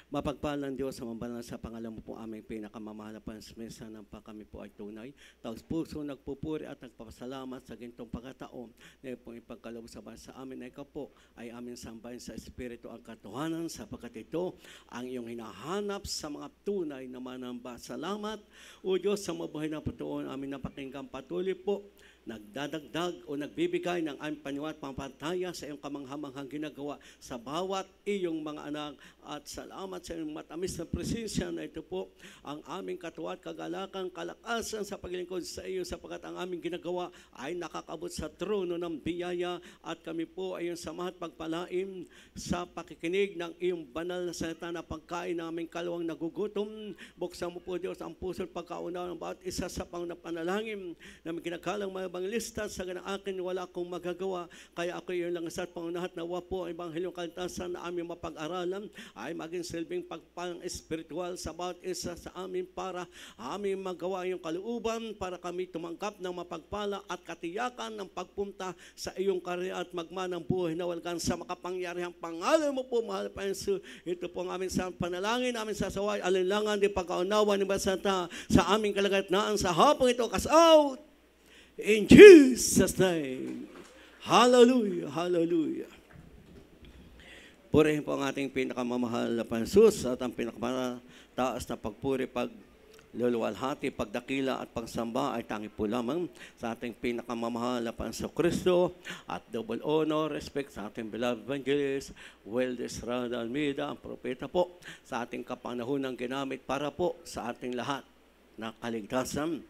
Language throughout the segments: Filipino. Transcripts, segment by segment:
Mapagpalang Diyos sa mambalan sa pangalan mo po aming pinakamamahal na pansmesa ng kami po ay tunay. Taos puso nagpupuri at nagpapasalamat sa gintong pagkataon na pong ipagkaloob sa bansa amin na ikaw po ay aming sambahin sa Espiritu ang katotohanan sapagkat ito ang iyong hinahanap sa mga tunay na manamba. Salamat o Diyos sa mabuhay na patuon aming napakinggan patuloy po nagdadagdag o nagbibigay ng aming paniwala at pampantaya sa iyong kamanghamanghang ginagawa sa bawat iyong mga anak at salamat sa iyong matamis na presensya na ito po ang aming katuwa at kagalakan, kalakasan sa paglingkod sa iyo sapagkat ang aming ginagawa ay nakakabot sa trono ng biyaya at kami po ay iyong samahat pagpalaim sa pakikinig ng iyong banal na salita na pagkain ng aming kalawang nagugutom. Buksan mo po Diyos ang puso at pagkaunawa ng bawat isa sa panganalangin na may ginagalang lista sa ganang akin wala akong magagawa kaya ako yung lang sa pangunahat nawa po ang Ebanghelyong Kaligtasan na aming mapag-aralan ay maging silbing pagpalang espiritual sa bawat isa sa amin para aming magawa yung kalooban para kami tumangkap ng mapagpala at katiyakan ng pagpunta sa iyong karya at magmanang buhay na walgan sa makapangyarihang pangalan mo po mahal pa Jesus. Ito po ang aming sa panalangin aming sasaway alinlangan di pagkaunawa ni Basanta sa aming kalagitnaan sa hapong ito kas out in Jesus' name. Hallelujah, hallelujah. Purihin po ang ating pinakamamahal na pansus at ang pinakamataas na pagpuri, pagluluwalhati, pagdakila at pagsamba ay tangi po lamang sa ating pinakamamahal na Panso Kristo at double honor, respect sa ating beloved evangelist, Weldes Rada Almeida, ang propeta po sa ating kapanahunang ginamit para po sa ating lahat na kaligtasan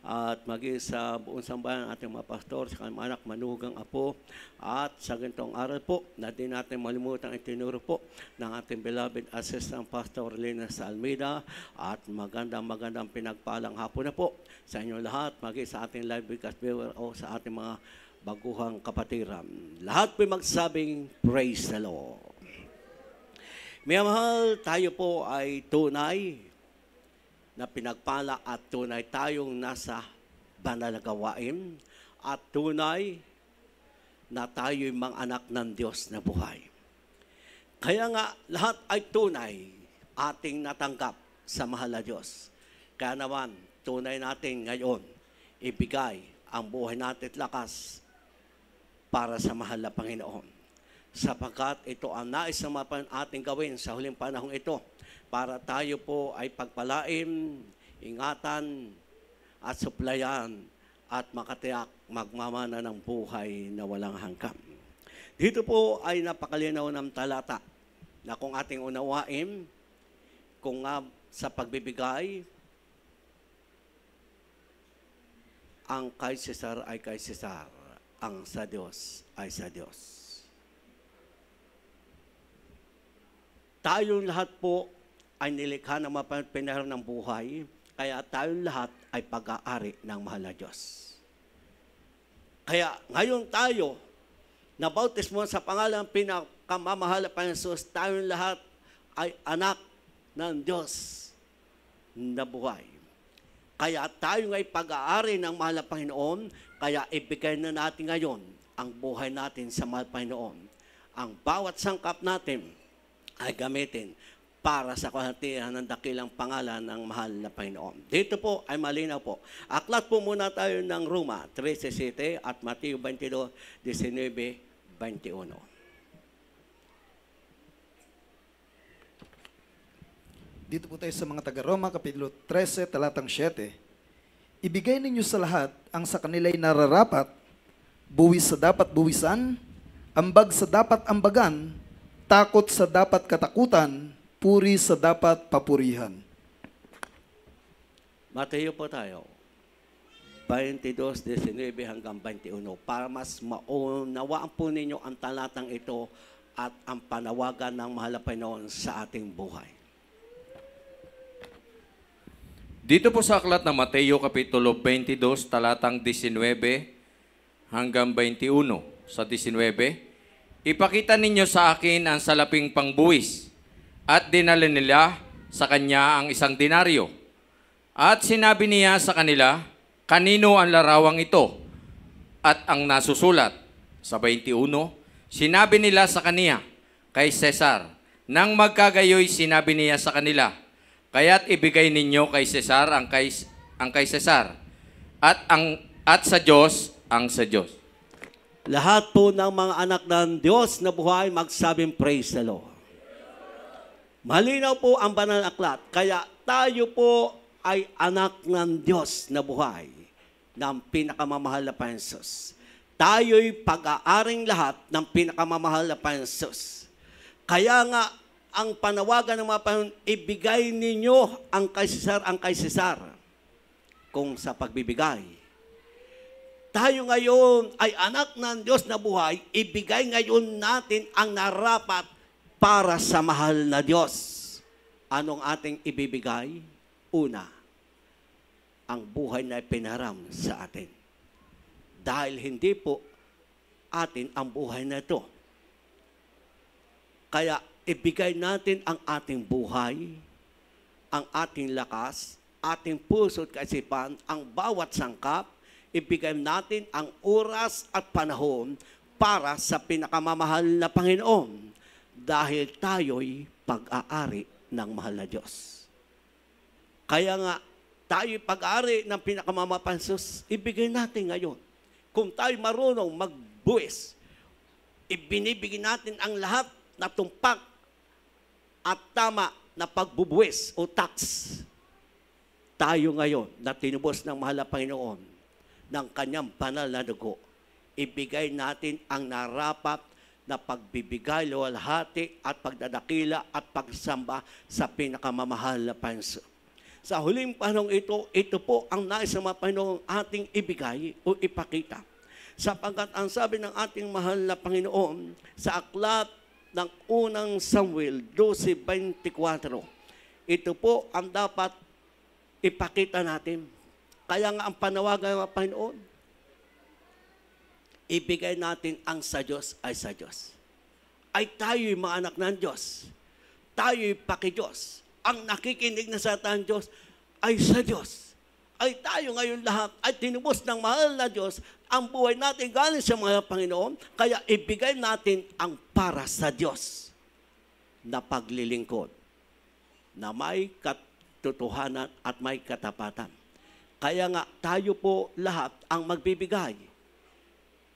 at maging sa buong sambayan ating mga pastor, sa kanyang anak, manugang apo at sa ganitong aral po na di natin malimutan ang itinuro po ng ating beloved assistant pastor Lina Almeida at magandang pinagpalang hapon na po sa inyo lahat, maging sa ating live broadcast viewer o sa ating mga baguhang kapatiran. Lahat po magsabing praise the Lord. May mahal, tayo po ay tunay na pinagpala at tunay tayong nasa banal na gawain at tunay na tayo'y mga anak ng Diyos na buhay. Kaya nga lahat ay tunay ating natanggap sa mahal na Diyos. Kaya naman tunay natin ngayon ibigay ang buhay natin at lakas para sa mahal na Panginoon. Sapagkat ito ang nais na ating gawin sa huling panahong ito para tayo po ay pagpalain, ingatan, at suplayan, at makatiyak magmamana ng buhay na walang hanggan. Dito po ay napakalinaw ng talata na kung ating unawain, kung sa pagbibigay, ang kay Cesar ay kay Cesar, ang sa Diyos ay sa Diyos. Tayong lahat po ay nilikha ng mapapinahirap ng buhay, kaya tayong lahat ay pag-aari ng mahal na Diyos. Kaya ngayon tayo, nabautismo sa pangalan pinakamamahal na Jesus, tayong lahat ay anak ng Diyos na buhay. Kaya tayo ay pag-aari ng mahal na Panginoon, kaya ibigay na natin ngayon ang buhay natin sa mahal na Panginoon. Ang bawat sangkap natin ay gamitin para sa kahatian ng dakilang pangalan ng mahal na Panginoon. Dito po ay malinaw po. Aklat po muna tayo ng Roma 13:7 at Mateo 22:19-21. Dito po tayo sa mga taga-Roma, Kapitulo 13, talatang 7. Ibigay ninyo sa lahat ang sa kanila'y nararapat, buwis sa dapat buwisan, ambag sa dapat ambagan, takot sa dapat katakutan, puri sa dapat papurihan. Mateo po tayo, 22:19-21, para mas maunawaan po ninyo ang talatang ito at ang panawagan ng mahal na Panginoon sa ating buhay. Dito po sa aklat ng Mateo, Kapitulo 22, talatang 19-21. Sa 19, ipakita ninyo sa akin ang salaping pangbuwis, at dinala nila sa kanya ang 1 denaryo. At sinabi niya sa kanila, kanino ang larawang ito? At ang nasusulat, sa 21, sinabi nila sa kaniya, kay Cesar. Nang magkagayoy, sinabi niya sa kanila, kaya't ibigay ninyo kay Cesar ang kay Cesar, at sa Diyos ang sa Diyos. Lahat po ng mga anak ng Diyos na buhay, magsabing praise the Lord. Malinaw po ang banal na aklat. Kaya tayo po ay anak ng Diyos na buhay ng pinakamamahal na Panginoon. Tayo'y pag-aaring lahat ng pinakamamahal na Panginoon. Kaya nga, ang panawagan ng mga Panginoon, ibigay ninyo ang kay Cesar, kung sa pagbibigay. Tayo ngayon ay anak ng Diyos na buhay, ibigay ngayon natin ang narapat para sa mahal na Diyos. Anong ating ibibigay? Una, ang buhay na pinaram sa atin. Dahil hindi po atin ang buhay na ito. Kaya ibigay natin ang ating buhay, ang ating lakas, ating puso at kaisipan, ang bawat sangkap, ibigay natin ang oras at panahon para sa pinakamamahal na Panginoon dahil tayo'y pag-aari ng mahal na Diyos. Kaya nga, tayo'y pag-aari ng pinakamamahal na Diyos, ibigay natin ngayon. Kung tayo marunong magbuwis, ibinibigay natin ang lahat na tumpak at tama na pagbubuwis o tax. Tayo ngayon na tinubos ng mahal na Panginoon ng kanyang banal na dugo, ibigay natin ang narapat na pagbibigay, luwalhati at pagdadakila at pagsamba sa pinakamamahal na Panginoon. Sa huling panahon ito po ang nais ng mga Panginoon ating ibigay o ipakita. Sapagkat ang sabi ng ating mahal na Panginoon sa aklat ng unang Samuel 12:24, ito po ang dapat ipakita natin. Kaya nga ang panawagan ng Panginoon, ibigay natin ang sa Diyos ay sa Diyos. Ay tayo'y mga anak ng Diyos. Tayo'y paki-Diyos. Ang nakikinig na sa ating Diyos ay sa Diyos. Ay tayo ngayon lahat ay tinubos ng mahal na Diyos. Ang buhay natin galing sa mga Panginoon, kaya ibigay natin ang para sa Diyos na paglilingkod, na may katotohanan at may katapatan. Kaya nga tayo po lahat ang magbibigay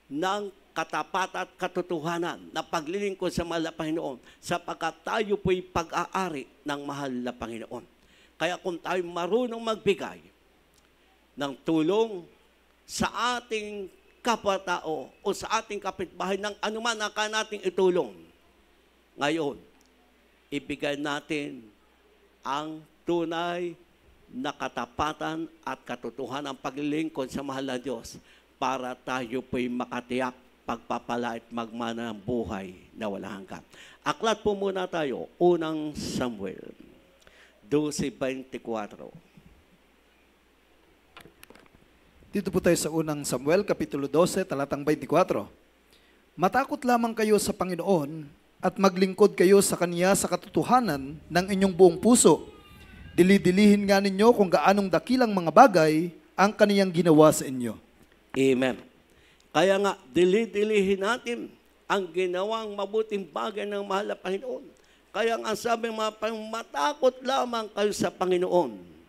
ng katapatan at katotohanan na paglilingkod sa mahal na Panginoon sapagkat tayo po'y pag-aari ng mahal na Panginoon. Kaya kung tayo marunong magbigay ng tulong sa ating kapwa-tao o sa ating kapitbahay ng anuman na kaya nating itulong, ngayon, ibigay natin ang tunay na katapatan at katotohanan ng paglilingkod sa mahal na Diyos para tayo po'y makatiyak, pagpapala at magmana ng buhay na walang hanggan. Aklat po muna tayo, unang Samuel 12:24. Dito po tayo sa unang Samuel, Kapitulo 12, talatang 24. Matakot lamang kayo sa Panginoon at maglingkod kayo sa Kanya sa katotohanan ng inyong buong puso. Dili-dilihin nga ninyo kung gaanong dakilang mga bagay ang Kaniyang ginawa sa inyo. Amen. Kaya nga, dili-dilihin natin ang ginawang mabuting bagay ng mahal na Panginoon. Kaya nga sabi mga Panginoon, matakot lamang kayo sa Panginoon.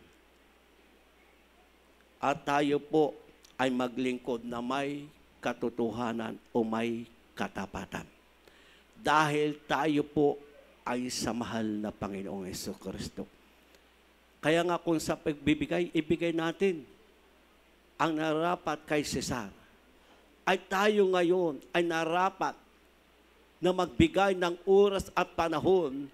At tayo po ay maglingkod na may katotohanan o may katapatan. Dahil tayo po ay sa mahal na Panginoong Jesucristo. Kaya nga kung sa pagbibigay, ibigay natin ang narapat kay Cesar. Ay tayo ngayon ay narapat na magbigay ng oras at panahon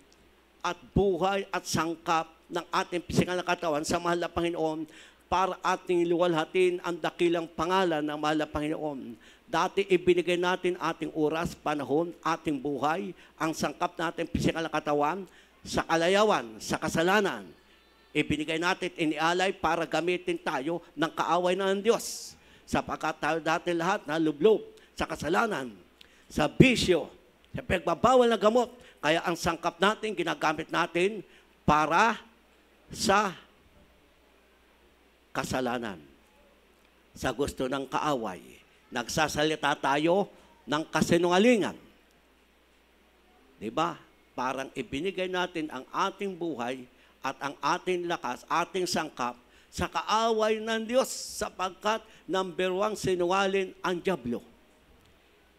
at buhay at sangkap ng ating pisikal na katawan sa mahal na Panginoon para ating luwalhatin ang dakilang pangalan ng mahal na Panginoon. Dati ibinigay natin ating oras, panahon, ating buhay, ang sangkap natin pisikal na katawan sa kalayawan, sa kasalanan. Ibinigay natin, inialay para gamitin tayo ng kaaway ng Diyos. Sapagkat tayo dati lahat nalublob sa kasalanan, sa bisyo, sa pagbabawal na gamot. Kaya ang sangkap natin, ginagamit natin para sa kasalanan. Sa gusto ng kaaway, nagsasalita tayo ng kasinungalingan. Diba? parang ibinigay natin ang ating buhay at ang ating lakas, ating sangkap sa kaaway ng Diyos sapagkat number 1 sinungaling ang dyablo.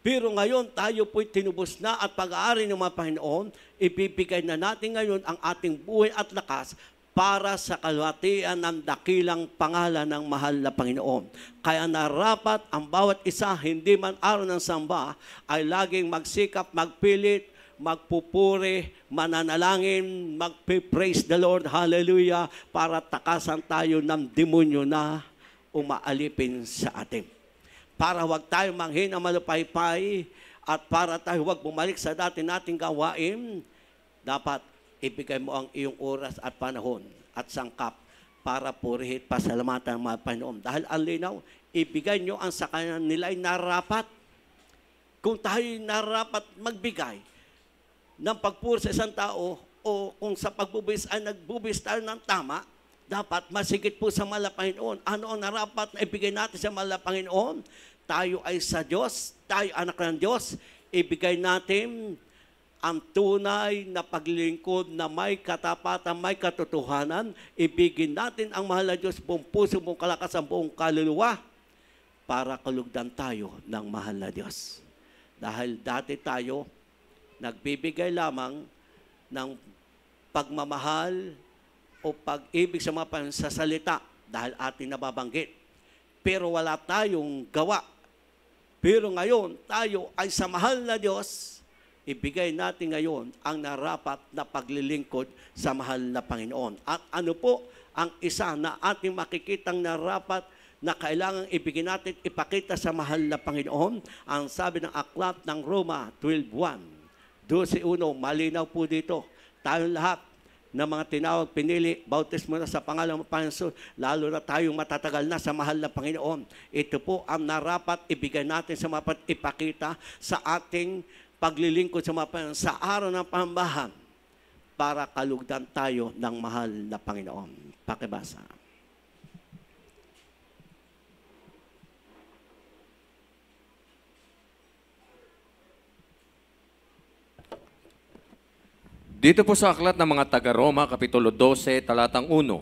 Pero ngayon tayo po'y tinubos na at pag-aari ng mga Panginoon, ibibigay na natin ngayon ang ating buhay at lakas para sa kalwatian ng dakilang pangalan ng mahal na Panginoon. Kaya narapat ang bawat isa, hindi man araw ng samba, ay laging magsikap, magpilit, magpupuri, mananalangin, magpe-praise the Lord, hallelujah, para takasan tayo ng demonyo na umaalipin sa atin. Para huwag tayo manghina malupaypay at para tayo huwag bumalik sa dati nating gawain, dapat ibigay mo ang iyong oras at panahon at sangkap para purihin pasalamatan ng mga Panginoon. Dahil ang linaw, ibigay nyo ang sa kanya nila'y narapat. Kung tayo narapat magbigay ng pagpuri sa isang tao o kung sa pagbubis ay nagbubis tayo ng tama, dapat masigit po sa mahal na Panginoon. Ano ang narapat na ibigay natin sa mahal na Panginoon? Tayo ay sa Diyos, tayo anak ng Diyos, ibigay natin ang tunay na paglilingkod na may katapatan, may katotohanan. Ibigin natin ang mahal na Diyos, buong puso, buong kalakasan, buong kaluluwa, para kalugdan tayo ng mahal na Diyos. Dahil dati tayo, nagbibigay lamang ng pagmamahal o pag-ibig sa mga Panginoon sa salita dahil ating nababanggit. Pero wala tayong gawa. Pero ngayon, tayo ay sa mahal na Diyos, ibigay natin ngayon ang narapat na paglilingkod sa mahal na Panginoon. At ano po ang isa na ating makikitang narapat na kailangang ibigay natin, ipakita sa mahal na Panginoon? Ang sabi ng aklat ng Roma 12:1, 12:1, malinaw po dito. Tayong lahat na mga tinawag, pinili, bautismo na sa pangalan ng Panginoon, lalo na tayong matatagal na sa mahal na Panginoon. Ito po ang narapat ibigay natin sa mga ipakita sa ating paglilingkod sa mga Panginoon sa araw ng pambahan para kalugdan tayo ng mahal na Panginoon. Pakibasa. Dito po sa aklat ng mga taga-Roma, Kapitulo 12, talatang 1.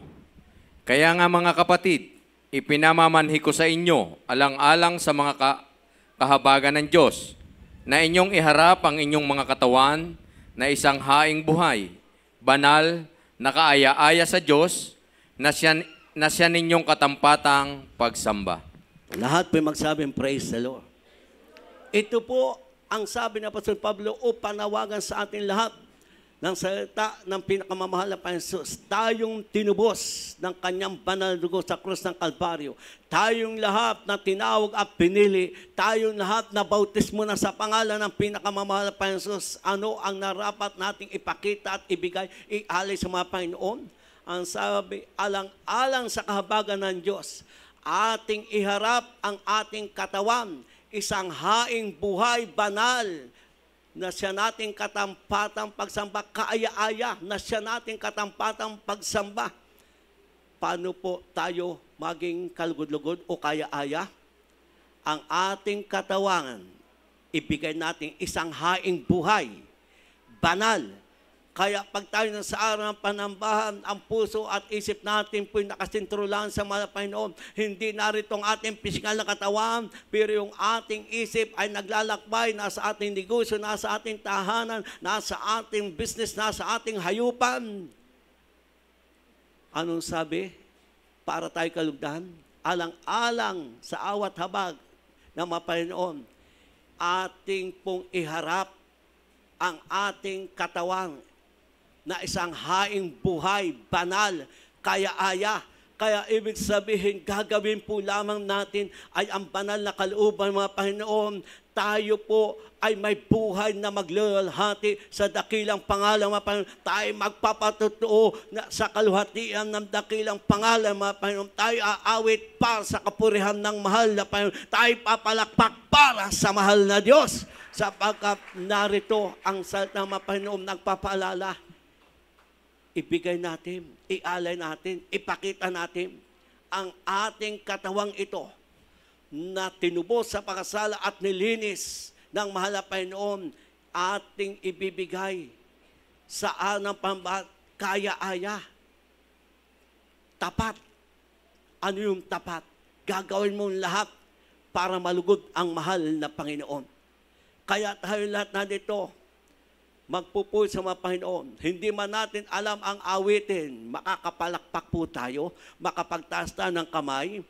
Kaya nga mga kapatid, ipinamamanhi ko sa inyo, alang-alang sa mga kahabagan ng Diyos, na inyong iharap ang inyong mga katawan na isang haing buhay, banal, nakaaya-aya sa Diyos, na siya ninyong katampatang pagsamba. Lahat po magsabing praise the Lord. Ito po ang sabi ng Apostol Pablo o panawagan sa atin lahat ng salita ng pinakamamahal na Panginoon. Tayong tinubos ng kanyang banal na dugo sa krus ng Kalbaryo. Tayong lahat na tinawag at pinili. Tayong lahat na bautismo na sa pangalan ng pinakamamahal na Panginoon. Ano ang narapat nating ipakita at ibigay, ialay sa mga Panginoon? Ang sabi, alang-alang sa kahabagan ng Diyos, ating iharap ang ating katawan, isang haing buhay banal, na siya nating katampatang pagsamba, kaaya-aya, na siya nating katampatang pagsamba. Paano po tayo maging kalugod-lugod o kaya-aya? Ang ating katawan, ibigay natin isang haing buhay, banal. Kaya pag tayo sa araw ng panambahan, ang puso at isip natin po'y nakasintrolan sa mga Panginoon. Hindi narito ang ating pisikal na katawan, pero yung ating isip ay naglalakbay, nasa ating negosyo, nasa ating tahanan, nasa ating business, nasa ating hayupan. Anong sabi? Para tayo kalugdan, alang-alang sa awat habag ng mga Panginoon, ating pong iharap ang ating katawan na isang haing buhay, banal, kaya-aya. Kaya ibig sabihin, gagawin po lamang natin ay ang banal na kalooban, mga Panginoon. Tayo po ay may buhay na magluwalhati sa dakilang pangalan, mga Panginoon. Tayo magpapatutuo na sa kaluhatian ng dakilang pangalan, mga Panginoon. Tayo aawit para sa kapurihan ng mahal na Panginoon. Tayo papalakpak para sa mahal na Diyos. Sapagkat narito ang salita ng mga Panginoon nagpapaalala. Ibigay natin, ialay natin, ipakita natin ang ating katawang ito na tinubos sa pagkasala at nilinis ng mahal na Panginoon, ating ibibigay sa anang pambahat, kaya-aya. Tapat. Ano yung tapat? Gagawin mo lahat para malugod ang mahal na Panginoon. Kaya tayo lahat na dito, magpupuy sa mga Panginoon. Hindi man natin alam ang awitin, makakapalakpak po tayo, makapagtaas tayo ng kamay,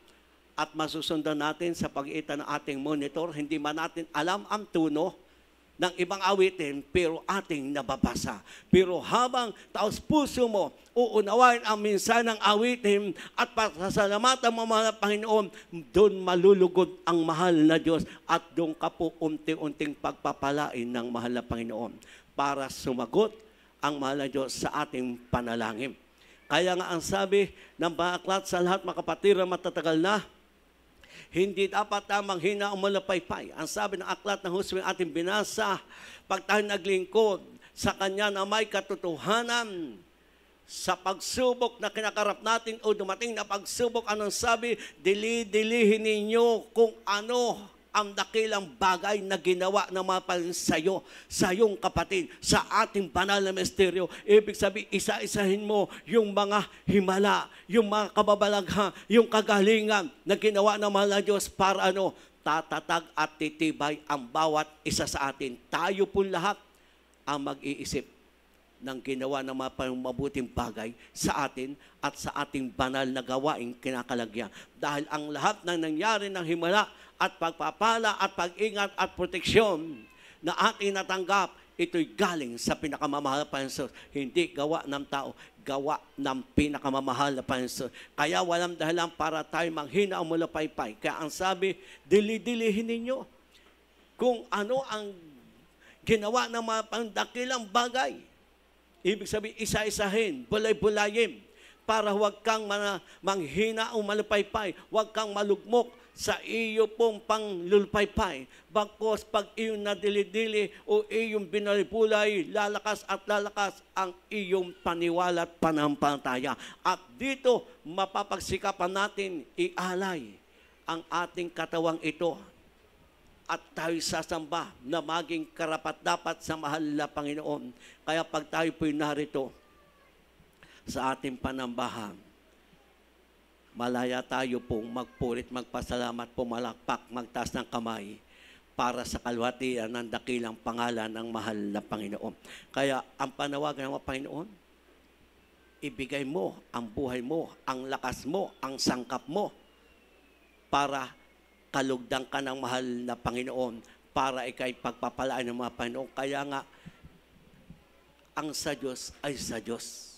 at masusundan natin sa pag-iitan ng ating monitor. Hindi man natin alam ang tuno ng ibang awitin, pero ating nababasa. Pero habang taos puso mo, uunawain ang minsan ng awitin at pasasalamatan mo mga Panginoon, doon malulugod ang mahal na Diyos at doon ka po unti-unting pagpapalain ng mahal na Panginoon para sumagot ang mahal na Diyos sa ating panalangin. Kaya nga ang sabi ng mga aklat sa lahat mga kapatid na matatagal na, hindi dapat tamang hina o malapaypay. Ang sabi ng aklat ng Husme ating binasa, pag tayo naglingkod sa Kanya na may katotohanan, sa pagsubok na kinakarap natin o dumating na pagsubok, anong sabi? Dili-dilihin ninyo kung ano ang dakilang bagay na ginawa ng mga palinsayo sa iyong kapatid, sa ating banal na misteryo. Ibig sabihin, isa-isahin mo yung mga himala, yung mga kababalagha, yung kagalingan na ginawa ng mahal na Diyos para tatatag at titibay ang bawat isa sa atin. Tayo po lahat ang mag-iisip ng ginawa ng mga mabuting bagay sa atin at sa ating banal na gawaing kinakalagyan. Dahil ang lahat ng nangyari ng himala at pagpapala at pag-ingat at proteksyon na ating natanggap, ito'y galing sa pinakamamahal na Panginoon. Hindi gawa ng tao, gawa ng pinakamamahal na Panginoon. Kaya walang dahilan para tayo manghina o mulapaypay. Kaya ang sabi, dili-dilihin ninyo kung ano ang ginawa ng mga pandakilang bagay. Ibig sabihin, isa-isahin, bulay-bulayin, para huwag kang manghina o malupaypay, huwag kang malugmok sa iyo pong panglulupaypay. Bagkos pag iyong nadili-dili o iyong binalibulay, lalakas at lalakas ang iyong paniwala at panampalataya. At dito, mapapagsikapan natin ialay ang ating katawang ito at tayo sasamba na maging karapat-dapat sa mahal na Panginoon. Kaya pag tayo po'y narito sa ating panambahan, malaya tayo pong magpurit, magpasalamat, pumalakpak, magtaas ng kamay para sa kalwatian ng dakilang pangalan ng mahal na Panginoon. Kaya ang panawagan ng mga Panginoon, ibigay mo ang buhay mo, ang lakas mo, ang sangkap mo para kalugdan ka ng mahal na Panginoon, para ikay pagpapalaan ng mga Panginoon. Kaya nga, ang sa Diyos ay sa Diyos.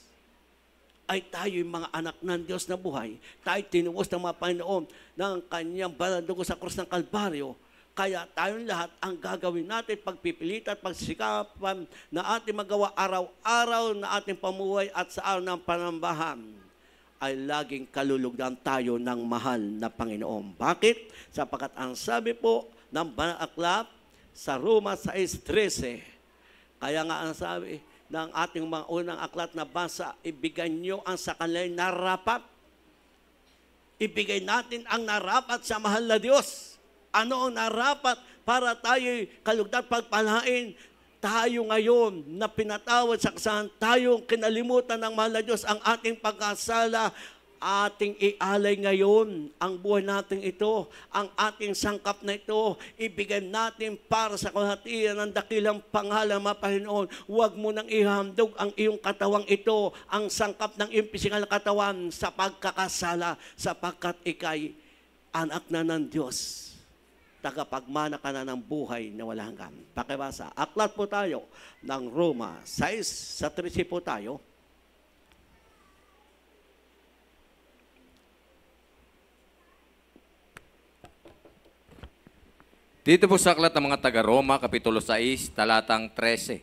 Ay tayo'y mga anak ng Diyos na buhay. Tayo tinuos ng mga Panginoon ng kanyang banal na dugo sa krus ng Kalbaryo. Kaya tayong lahat ang gagawin natin, pagpipilit at pagsikapan na ating magawa araw-araw na ating pamuhay at sa araw ng panambahan ay laging kalulugdan tayo ng mahal na Panginoon. Bakit? Sapagkat ang sabi po ng banal aklat sa Roma 6:13, kaya nga ang sabi ng ating mga unang aklat na basa, ibigay nyo ang sa kanila narapat. Ibigay natin ang narapat sa mahal na Diyos. Ano ang narapat para tayo kalugdan pagpalain? Tayo ngayon na pinatawad sa kasalanan, tayo kinalimutan ng mahal na Diyos ang ating pagkasala, ating ialay ngayon ang buhay natin ito, ang ating sangkap na ito, ibigay natin para sa kalahatian ng dakilang pangalan ng Panginoon. Huwag mo nang ihandog ang iyong katawang ito, ang sangkap ng iyong pisikal na katawan sa pagkakasala, sapagkat ikay anak na ng Diyos. Tagapagmana ka na ng buhay na walang hanggan. Pakibasa, aklat po tayo ng Roma 6:13 po tayo. Dito po sa aklat ng mga taga-Roma, Kapitulo 6, talatang 13.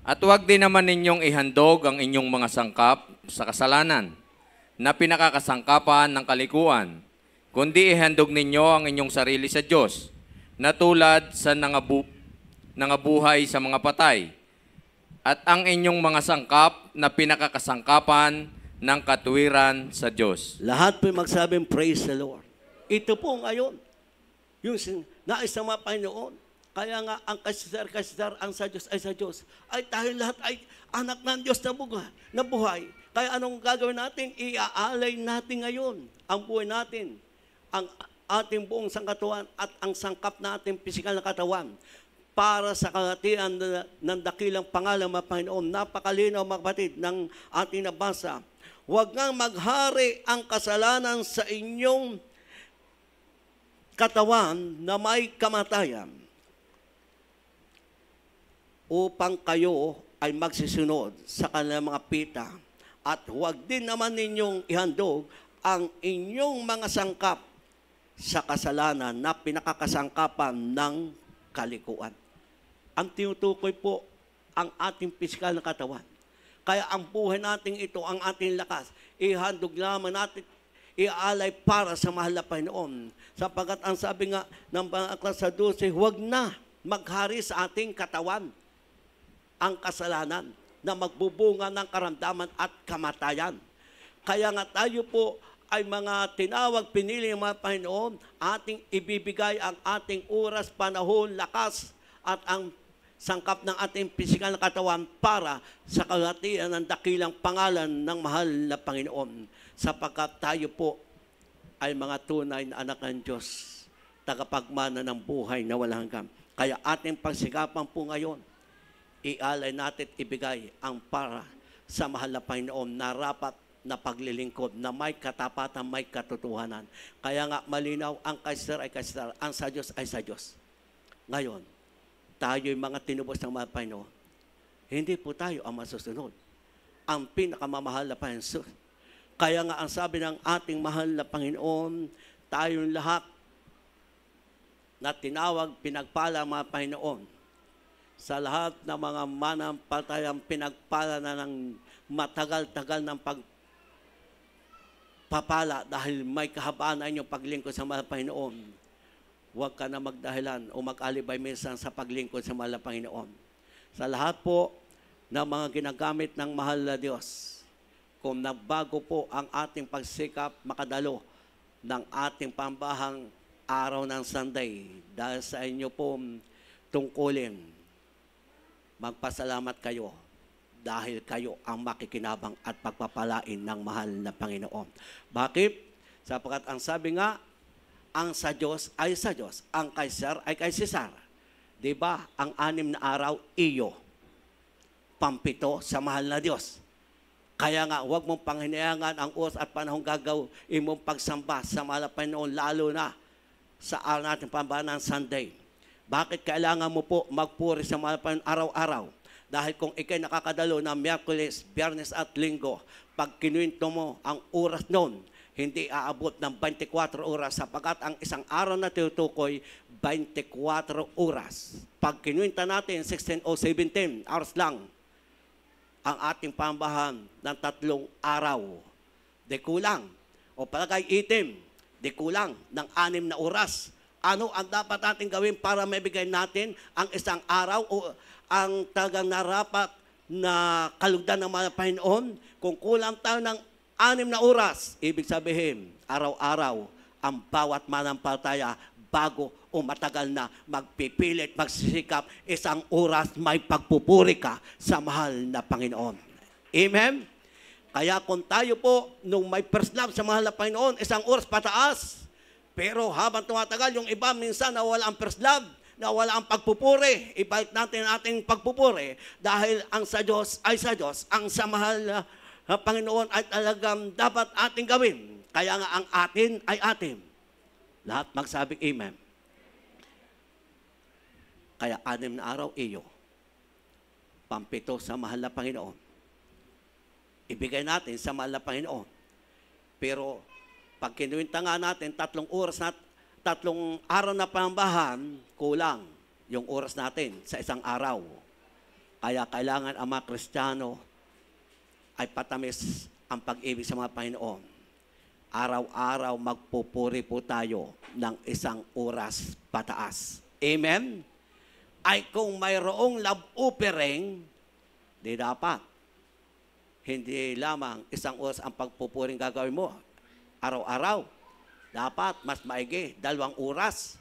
At huwag din naman ninyong ihandog ang inyong mga sangkap sa kasalanan na pinakakasangkapan ng kalikuan, kundi ihandog ninyo ang inyong sarili sa Diyos, na tulad sa nangabuhay sa mga patay, at ang inyong mga sangkap na pinakakasangkapan ng katuwiran sa Diyos. Lahat po magsabing praise the Lord. Ito po ngayon, yung nais ng mga Panginoon. Kaya nga, ang kasisar, ang sa Diyos ay sa Diyos. Ay tayo lahat ay anak ng Diyos na buhay. Kaya anong gagawin natin? Iaalay natin ngayon ang buhay natin, ang ating buong sangkatuan at ang sangkap nating pisikal na katawan para sa kalatian ng dakilang pangalan ng Panginoon. Napakalinaw mga kapatid ng ating nabasa. Huwag ngang maghari ang kasalanan sa inyong katawan na may kamatayan upang kayo ay magsisunod sa kanilang mga pita. At huwag din naman ninyong ihandog ang inyong mga sangkap sa kasalanan na pinakakasangkapan ng kalikuan. Ang tinutukoy po ang ating pisikal na katawan. Kaya ang buhay natin ito, ang ating lakas, ihandog lamang natin, iaalay para sa mahal na Panginoon. Sapagkat ang sabi nga ng Aklat sa 12, huwag na maghari sa ating katawan ang kasalanan na magbubunga ng karamdaman at kamatayan. Kaya nga tayo po ay mga tinawag, pinili ng mga Panginoon, ating ibibigay ang ating oras, panahon, lakas at ang sangkap ng ating pisikal na katawan para sa kalatian ng dakilang pangalan ng mahal na Panginoon. Sapagkat tayo po ay mga tunay na anak ng Diyos, tagapagmana ng buhay na walang hanggan. Kaya ating pagsikapan po ngayon, ialay natin ibigay ang para sa mahal na Panginoon na rapat na paglilingkod, na may katapatan, may katotohanan. Kaya nga malinaw, ang Kaisar ay Kaisar, ang sa Diyos ay sa Diyos. Ngayon, tayo'y mga tinubos ng mga Panginoon. Hindi po tayo ang masusunod. Ang pinakamamahal na Panginoon. Kaya nga ang sabi ng ating mahal na Panginoon, tayong lahat na tinawag, pinagpala mga Panginoon. Sa lahat ng mga manampalatayang pinagpala na ng matagal-tagal ng pagpapala dahil may kahabaan na inyong paglingkod sa mahal na Panginoon. Huwag ka na magdahilan o mag-alibay minsan sa paglingkod sa mahal na Panginoon. Sa lahat po ng mga ginagamit ng mahal na Diyos, kung nagbago po ang ating pagsikap makadalo ng ating pambahang araw ng Sunday dahil sa inyo po tungkulin, magpasalamat kayo dahil kayo ang makikinabang at pagpapalain ng mahal na Panginoon. Bakit? Sapagkat ang sabi nga, ang sa Diyos ay sa Diyos, ang Kaisar ay kay Cesar. Diba? Ang 6 na araw, iyo. Pampito sa mahal na Diyos. Kaya nga, huwag mong panghinayangan ang oras at panahong gagawin mong pagsamba sa mahal na Panginoon, lalo na sa araw natin pambahan ng Sunday. Bakit kailangan mo po magpuri sa mahal na Panginoon araw-araw? Dahil kung ikay nakakadalo ng Miyerkules, Biyernes at Linggo, pag kinuwento mo ang oras noon, hindi aabot ng 24 oras sapagkat ang isang araw na tinutukoy 24 oras. Pag kinuwenta natin 16 o 17 hours lang ang ating pambahan ng 3 araw, di kulang. O palagay itim, di kulang ng 6 na oras. Ano ang dapat natin gawin para maibigay natin ang isang araw o ang talagang narapat na kalugdan ng mga Panginoon? Kung kulang tayo ng 6 na oras, ibig sabihin, araw-araw, ang bawat manampalataya bago o matagal na magpipilit, magsisikap, isang oras may pagpupuri ka sa mahal na Panginoon. Amen? Kaya kung tayo po, nung may first love sa mahal na Panginoon, isang oras pataas. Pero habang tumatagal, yung iba minsan nawala ang first love, nawala ang pagpupuri. Ibalik natin ang ating pagpupuri dahil ang sa Diyos ay sa Diyos, ang sa mahal na Panginoon ay talagang dapat ating gawin. Kaya nga ang atin ay atin. Lahat magsabing amen. Kaya 6 na araw iyo, pampito sa mahal na Panginoon. Ibigay natin sa mahal na Panginoon. Pero pag kinuwinta nga natin 3 oras na 3 araw na pambahan, kulang yung oras natin sa isang araw. Kaya kailangan ang mga Kristiyano ay patamis ang pag-ibig sa mga Panginoon. Araw-araw magpupuri po tayo ng 1 oras pataas. Amen? Ay kung mayroong love offering, di dapat. Hindi lamang 1 oras ang pagpupuring gagawin mo. Araw-araw. Dapat mas maigi, 2 oras.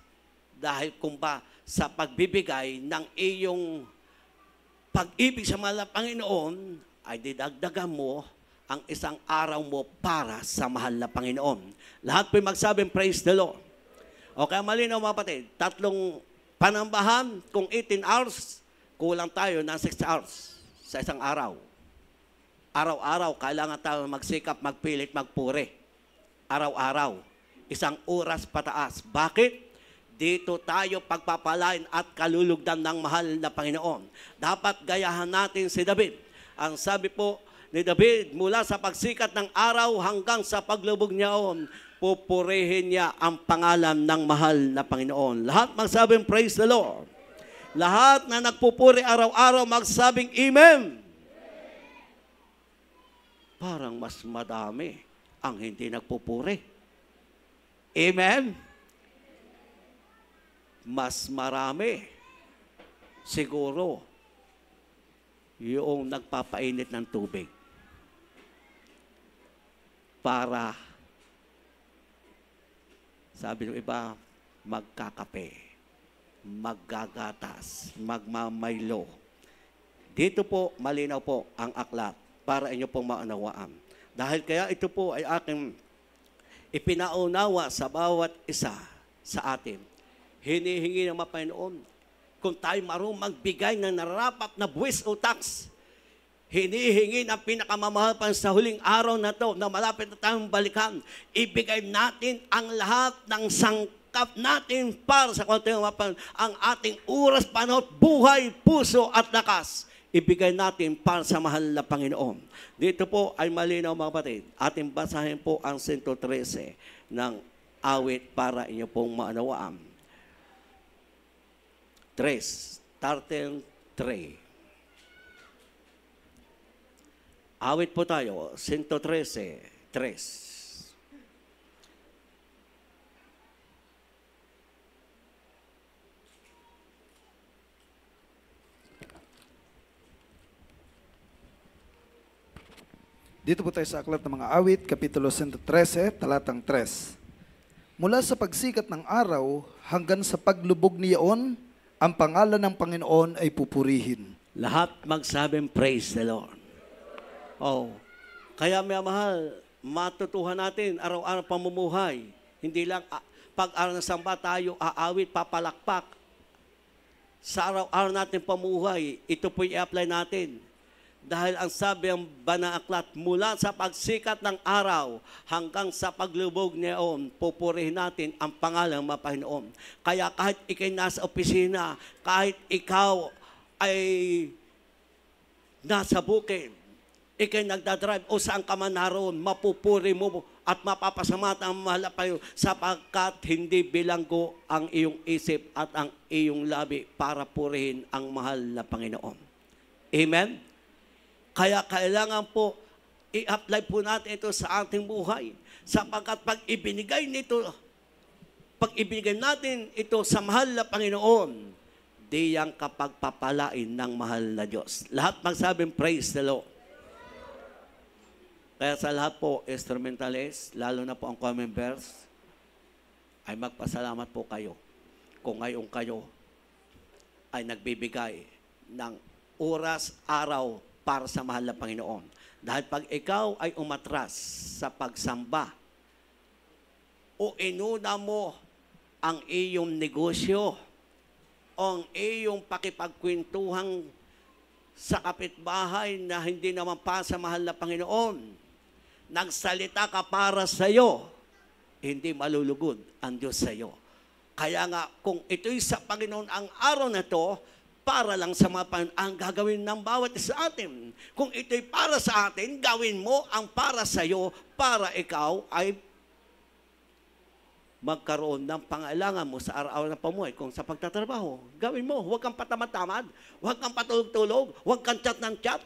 Dahil kung ba sa pagbibigay ng iyong pag-ibig sa mahal na Panginoon, ay didagdagan mo ang isang araw mo para sa mahal na Panginoon. Lahat po'y magsabing, praise the Lord. O kaya malinaw mga kapatid, 3 panambahan, kung 18 hours, kulang tayo ng 6 hours sa isang araw. Araw-araw, kailangan tayo magsikap, magpilit, magpuri. Araw-araw. 1 oras pataas. Bakit? Dito tayo pagpapalain at kalulugdan ng mahal na Panginoon. Dapat gayahan natin si David. Ang sabi po ni David, mula sa pagsikat ng araw hanggang sa paglubog niyaon, pupurihin niya ang pangalan ng mahal na Panginoon. Lahat magsabing, praise the Lord. Lahat na nagpupuri araw-araw, magsabing, Amen. Parang mas madami ang hindi nagpupuri. Amen? Mas marami siguro yung nagpapainit ng tubig para, sabi ng iba, magkakape, maggagatas, magmamaylo. Dito po, malinaw po ang aklat para inyo pong maunawaan. Dahil kaya ito po ay aking ipinaunawa sa bawat isa sa atin. Hinihingi ng Panginoon kung tayo marunong magbigay ng nararapat na buwis o tax. Hinihingi ng pinakamamahal pa sa huling araw na to na malapit na tayong balikan. Ibigay natin ang lahat ng sangkap natin para sa konting ang ating oras, panahon, buhay, puso at lakas. Ibigay natin para sa mahal na Panginoon. Dito po ay malinaw mga kapatid. Ating basahin po ang 113 ng awit para inyo pong maunawaan. 3. Awit po tayo, 113:3. Dito po tayo sa Aklat ng Mga Awit, Kapitulo 113, talatang 3. Mula sa pagsikat ng araw hanggang sa paglubog niyaon, ang pangalan ng Panginoon ay pupurihin. Lahat magsabing, praise the Lord. Oh, kaya may mahal, matutuhan natin araw-araw pamumuhay. Hindi lang pag-araw ng samba tayo aawit, papalakpak. Sa araw-araw natin pamuhay, ito po i-apply natin. Dahil ang sabi ang banal na aklat, mula sa pagsikat ng araw hanggang sa paglubog niyaon, pupurihin natin ang pangalan ng Panginoon. Kaya kahit ikay nasa opisina, kahit ikaw ay nasa bukid, ikay nagdadrive o saan ka man naroon, mapupuri mo at mapapasamat ang mahal na Panginoon sapagkat hindi bilanggo ang iyong isip at ang iyong labi para purihin ang mahal na Panginoon. Amen? Kaya kailangan po, i-apply po natin ito sa ating buhay. Sapagkat pag ibinigay natin ito sa mahal na Panginoon, di yang kapagpapalain ng mahal na Diyos. Lahat magsabing, praise the Lord. Kaya sa lahat po, instrumentalist, lalo na po ang choir members, ay magpasalamat po kayo kung ngayon kayo ay nagbibigay ng oras, araw, para sa mahal na Panginoon. Dahil pag ikaw ay umatras sa pagsamba o inuna mo ang iyong negosyo o ang iyong pakipagkwentuhan sa kapitbahay na hindi naman para sa mahal na Panginoon, nagsalita ka para sa iyo, hindi malulugod ang Diyos sa iyo. Kaya nga, kung ito'y sa Panginoon ang araw na ito, para lang sa mga Panginoon ang gagawin ng bawat isa atin. Kung ito'y para sa atin, gawin mo ang para sa iyo para ikaw ay magkaroon ng pangailangan mo sa araw-araw na pamuhay. Kung sa pagtatrabaho, gawin mo. Huwag kang patamad-tamad, huwag kang patulog-tulog, huwag kang chat ng chat.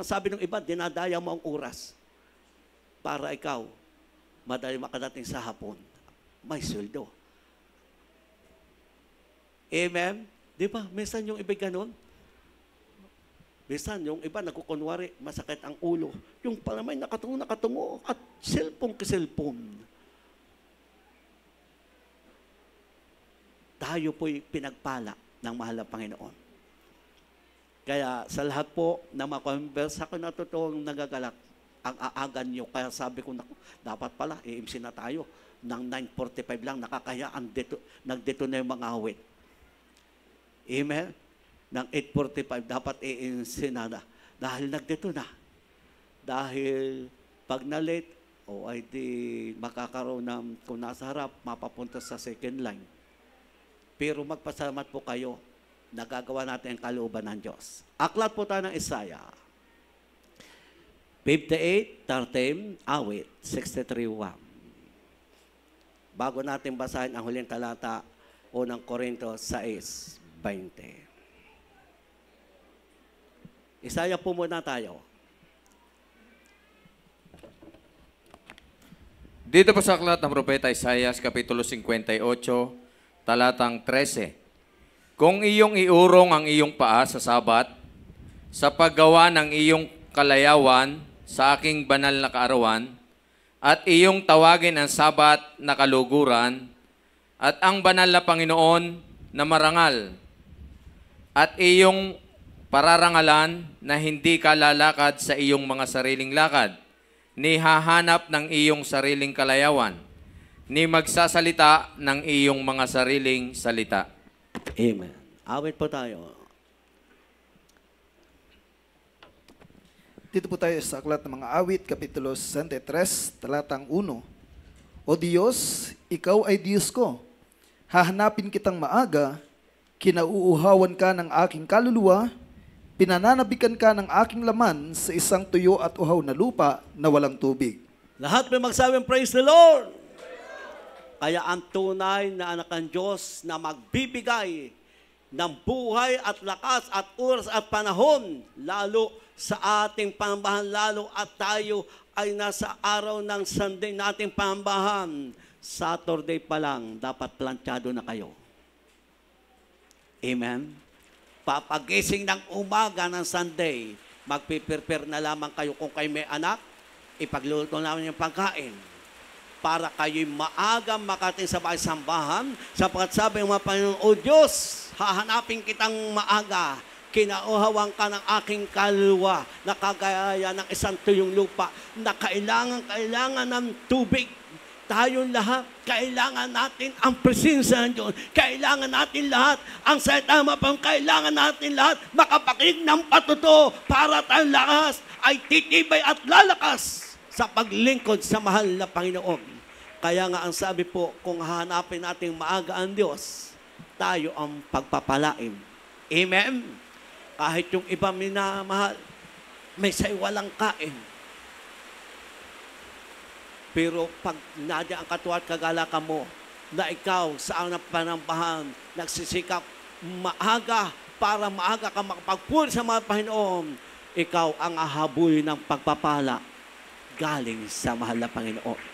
Sabi ng iba, dinadaya mo ang oras para ikaw madali makadating sa hapon. May sweldo. Amen? Di ba? Minsan yung iba ganun. Minsan yung iba nagkukunwari, masakit ang ulo. Yung pala may nakatungo at cellphone. Tayo po'y pinagpala ng mahal na Panginoon. Kaya sa lahat po na makonversa ko na totoong nagagalak, ang aagan nyo. Kaya sabi ko, naku, dapat pala, i-MC na tayo. Nang 9:45 lang, nakakaya, nagdito na yung mga awit. Amen? Nang 8:45, dapat i-MC na. Dahil nagdito na. Dahil pag na-late, ay di makakaroon ng, kung nasa harap, mapapunta sa second line. Pero magpasalamat po kayo, nagagawa natin ang kalooban ng Diyos. Aklat po tayo ng Isaiah. 58:13, awit, 63:1. Bago natin basahin ang huling talata, unang Korinto 6:20. Isaiah po muna tayo. Dito po sa aklat ng Propeta Isaias, Kapitulo 58, talatang 13. Kung iyong iurong ang iyong paa sa Sabat, sa paggawa ng iyong kalayawan sa aking banal na kaarawan, at iyong tawagin ang Sabat na kaluguran, at ang banal na Panginoon na marangal, at iyong pararangalan na hindi ka lalakad sa iyong mga sariling lakad, ni hahanap ng iyong sariling kalayawan, ni magsasalita ng iyong mga sariling salita. Amen. Awit po tayo. Dito po tayo sa aklat ng mga awit, Kapitulo 63, talatang 1. O Diyos, ikaw ay Diyos ko. Hahanapin kitang maaga, kinauuhawan ka ng aking kaluluwa, pinananabikan ka ng aking laman sa isang tuyo at uhaw na lupa na walang tubig. Lahat may magsabing, praise the Lord! Kaya ang tunay na anak ng Diyos na magbibigay ng buhay at lakas at oras at panahon, lalo sa ating panambahan, lalo at tayo ay nasa araw ng Sunday nating panambahan. Saturday pa lang, dapat planchado na kayo. Amen? Papagising ng umaga ng Sunday, magpipirpir na lamang kayo kung kayo may anak, ipagluluto namin yung pagkain para kayo'y maaga makating sa bahay sambahan, sapagkat sabi ng mga Panginoon, O Diyos, hahanapin kitang maaga, kinauhawan ka ng aking kaluluwa, na kagaya ng isang tuyong lupa, na kailangan ng tubig. Tayong lahat, kailangan natin ang presensya ng Diyos. Kailangan natin lahat, ang salita mapang, kailangan natin lahat makapakinig ng patuto para tayong lakas ay titibay at lalakas sa paglingkod sa mahal na Panginoon. Kaya nga ang sabi po, kung hahanapin natin maaga ang Diyos, tayo ang pagpapalain. Amen? Kahit yung iba minamahal, may say walang kain. Pero pag nadya ang katuwa at kagalakan mo, na ikaw sa anong panambahan, nagsisikap maaga para maaga ka makapagpuri sa mga Panginoon, ikaw ang ahabulin ng pagpapala galing sa mahal na Panginoon.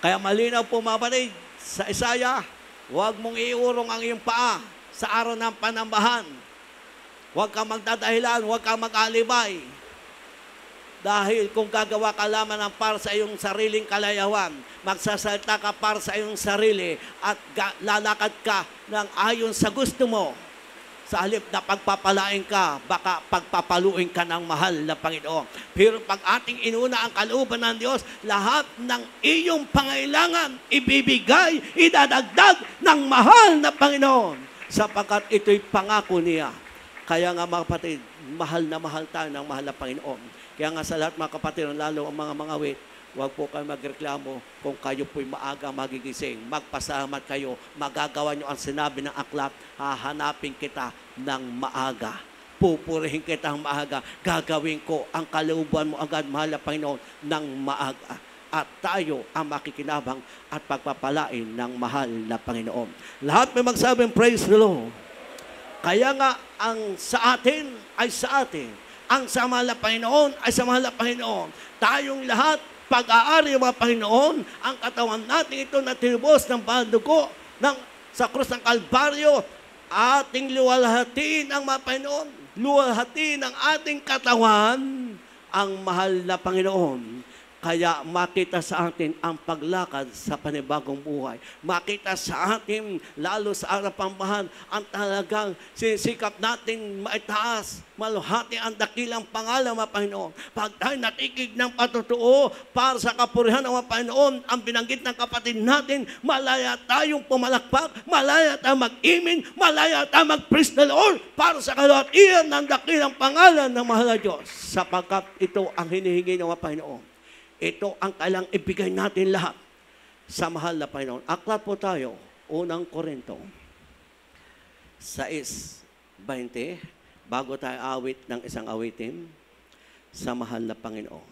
Kaya malinaw po mga kapatid, sa Isaiah, huwag mong iurong ang iyong paa sa araw ng panambahan. Huwag kang magdadahilan, huwag kang mag-alibay. Dahil kung gagawa ka lamang ng para sa iyong sariling kalayawan, magsasalita ka para sa iyong sarili at lalakad ka ng ayon sa gusto mo. Sa halip na pagpapalain ka, baka pagpapaluin ka ng mahal na Panginoon. Pero pag ating inuna ang kalooban ng Diyos, lahat ng iyong pangailangan, ibibigay, idadagdag ng mahal na Panginoon. Sapagkat ito'y pangako niya. Kaya nga mga kapatid, mahal tayo ng mahal na Panginoon. Kaya nga sa lahat mga kapatid, lalo ang mga wait, huwag po kayo magreklamo kung kayo po'y maaga magigising. Magpasalamat kayo, magagawa nyo ang sinabi ng aklat, hahanapin kita ng maaga. Pupurihin kita ng maaga. Gagawin ko ang kalooban mo agad, mahal na Panginoon, ng maaga. At tayo ang makikinabang at pagpapalain ng mahal na Panginoon. Lahat may magsabing, praise the Lord. Kaya nga, ang sa atin ay sa atin. Ang sa mahal na Panginoon ay sa mahal na Panginoon. Tayong lahat, pag-aari mga Panginoon, ang katawan natin ito na tinubos ng dugo sa krus ng Kalbaryo, ating luwalhatiin ang mga Panginoon, luwalhatiin ang ating katawan, ang mahal na Panginoon. Kaya makita sa atin ang paglakad sa panibagong buhay. Makita sa atin, lalo sa araw pambahan, ang talagang sisikap natin maitaas, maluhati ang dakilang pangalan ng Panginoon. Pag tayo natikig ng patutuo para sa kapurihan ng Panginoon, ang binanggit ng kapatid natin, malaya tayong pumalakpak, malaya tayong mag-imin, malaya tayong mag-praise the Lord para sa kaluhatian ng dakilang pangalan ng mahal na Diyos. Sapagkat ito ang hinihingi ng Panginoon. Ito ang kailang ibigay natin lahat sa mahal na Panginoon. Aklat po tayo, unang Korinto 6:20, bago tayo awit ng isang awitin sa mahal na Panginoon.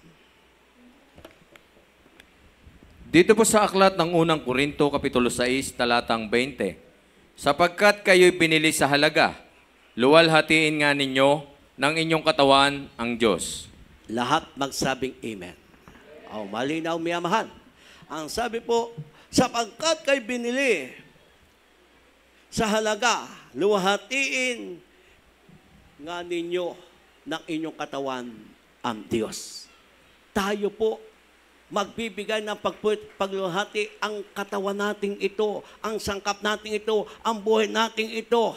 Dito po sa aklat ng unang Korinto, Kapitulo 6, talatang 20. Sapagkat kayo'y binili sa halaga, luwalhatiin nga ninyo ng inyong katawan ang Diyos. Lahat magsabing Amen. Malinaw, miyamahan. Ang sabi po, sapagkat kay binili sa halaga, luwalhatiin nga ninyo ng inyong katawan ang Diyos. Tayo po magbibigay ng pagluhati ang katawan nating ito, ang sangkap nating ito, ang buhay nating ito.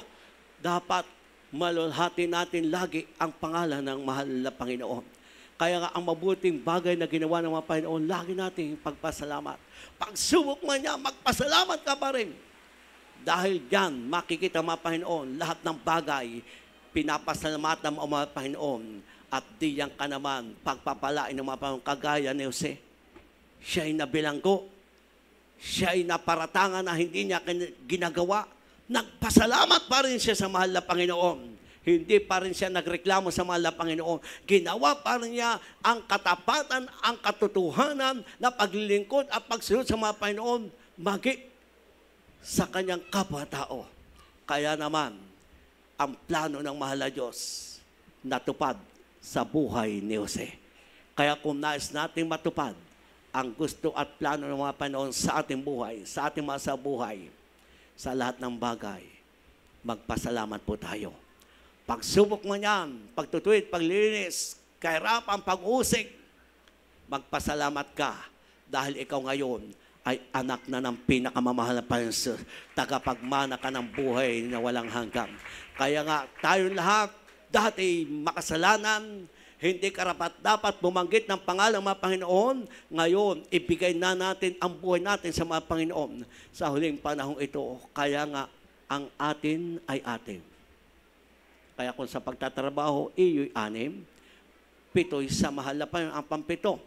Dapat malulhati natin lagi ang pangalan ng mahal na Panginoon. Kaya nga ang mabuting bagay na ginawa ng mga Panginoon, lagi nating pagpasalamat. Pagsubok man niya, magpasalamat ka pa rin. Dahil diyan, makikita mga Panginoon, lahat ng bagay, pinapasalamatan ng mga Panginoon. At diyan ka naman, pagpapalain ng mga Panginoon, kagaya ni Jose. Siya'y nabilanggo. Siya'y naparatangan na hindi niya ginagawa. Nagpasalamat pa rin siya sa mahal na Panginoon. Hindi pa rin siya nagreklamo sa mahal na Panginoon. Ginawa pa rin niya ang katapatan, ang katotohanan na paglilingkod at pagsunod sa mga Panginoon, magi sa kanyang kapwa-tao. Kaya naman, ang plano ng mahal na Diyos natupad sa buhay ni Jose. Kaya kung nais natin matupad ang gusto at plano ng mga Panginoon sa ating buhay, sa ating mga buhay, sa lahat ng bagay, magpasalamat po tayo. Pagsubok mo yan, pagtutuwid, paglilinis, kahirapan, pag-usig, magpasalamat ka dahil ikaw ngayon ay anak na ng pinakamamahal na Panginoon, tagapagmana ka ng buhay na walang hanggan. Kaya nga, tayo lahat, dati makasalanan, hindi karapat-dapat bumanggit ng pangalan ng mga Panginoon. Ngayon, ibigay na natin ang buhay natin sa mga Panginoon sa huling panahong ito. Kaya nga, ang atin ay atin. Kaya kung sa pagtatrabaho, iyo'y 6, 7'y sa mahal na Panginoon ang pampito.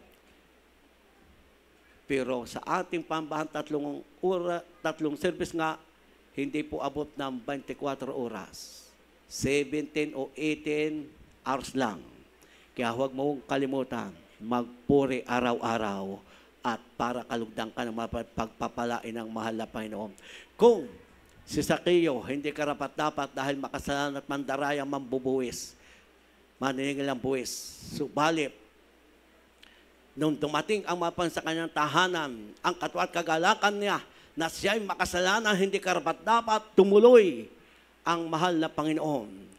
Pero sa ating pambahan, 3 service nga, hindi po abot ng 24 oras. 17 o 18 hours lang. Kaya huwag mong kalimutan, magpuri araw-araw at para kalugdan ka ng pagpapalain ng mahal na Panginoon. Kung si Sakeo, hindi karapat-dapat dahil makasalanan at mandarayang mambubuwis. Maniningil ang buwis. Subalit, nung dumating ang mapan sa kanyang tahanan, ang katwa at kagalakan niya, na siya'y makasalanan, hindi karapat-dapat, tumuloy ang mahal na Panginoon.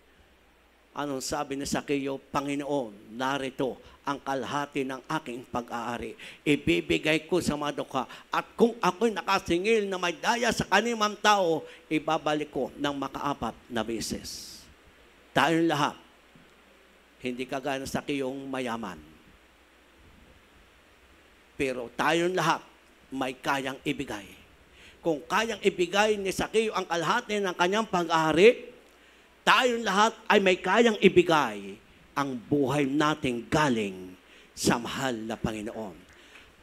Anong sabi ni Sakeo? Panginoon, narito ang kalahati ng aking pag-aari. Ibibigay ko sa mga dukha. At kung ako'y nakasingil na may daya sa kanimang tao, ibabalik ko ng makaapat na beses. Tayong lahat, hindi kagaya ng Sakeong mayaman. Pero tayong lahat, may kayang ibigay. Kung kayang ibigay ni Sakeo ang kalahati ng kanyang pag-aari, tayong lahat ay may kayang ibigay ang buhay nating galing sa mahal na Panginoon.